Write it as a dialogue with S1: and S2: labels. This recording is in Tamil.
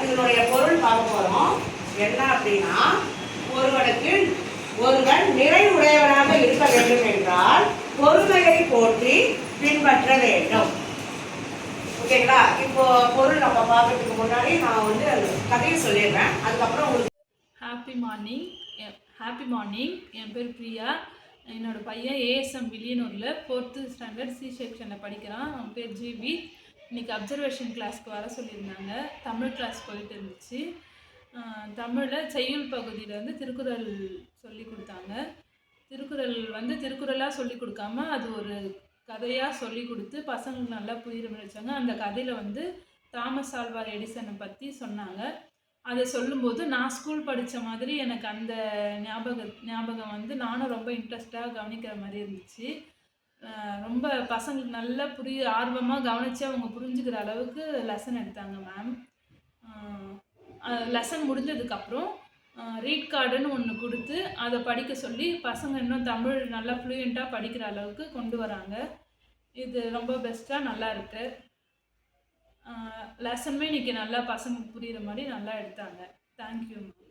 S1: இதனுடைய பொருள் பார்க்க போறோம். என்ன அப்படின்னா, ஒருவன் நிறைவுடையவனாக இருக்க வேண்டும் என்றால் பொறுமையை போற்றி பின்பற்ற வேண்டும். ஓகேங்களா? இப்போ பொருள் நம்ம பார்க்கறதுக்கு முன்னாடி நான் வந்து கதையை சொல்லிடுறேன். அதுக்கப்புறம் உங்களுக்கு
S2: ஹாப்பி மார்னிங். என் பேர் பிரியா. என்னோடய பையன் ஏஎஸ்எம் வில்லியனூரில் 4th ஸ்டாண்டர்ட் சி செக்ஷனில் படிக்கிறான். அவன் பேர் ஜிவி. இன்றைக்கி அப்சர்வேஷன் கிளாஸ்க்கு வர சொல்லியிருந்தாங்க. தமிழ் கிளாஸ் போயிட்டு இருந்துச்சு. தமிழில் செய்யுள் பகுதியில் வந்து திருக்குறள் சொல்லி கொடுத்தாங்க. திருக்குறளாக சொல்லி கொடுக்காம அது ஒரு கதையாக சொல்லி கொடுத்து பசங்களுக்கு நல்லா புரியுற மாதிரி வச்சாங்க. அந்த கதையில் வந்து தாமஸ் ஆல்வா எடிசனை பற்றி சொன்னாங்க. அதை சொல்லும்போது நான் ஸ்கூல் படித்த மாதிரி எனக்கு அந்த ஞாபகம் வந்து நானும் ரொம்ப இன்ட்ரெஸ்டாக கவனிக்கிற மாதிரி இருந்துச்சு. ரொம்ப பசங்களுக்கு நல்லா ஆர்வமாக கவனித்து அவங்க புரிஞ்சுக்கிற அளவுக்கு லெசன் எடுத்தாங்க மேம். லெசன் முடிஞ்சதுக்கப்புறம் ரீட் கார்டுன்னு ஒன்று கொடுத்து அதை படிக்க சொல்லி பசங்க இன்னும் தமிழ் நல்லா ஃப்ளூயண்ட்டாக படிக்கிற அளவுக்கு கொண்டு வராங்க. இது ரொம்ப பெஸ்ட்டாக நல்லா இருக்குது. லெசனுமே இன்றைக்கி நல்லா பசங்களுக்கு புரிகிற மாதிரி நல்லா எடுத்தாங்க. Thank you ma'am.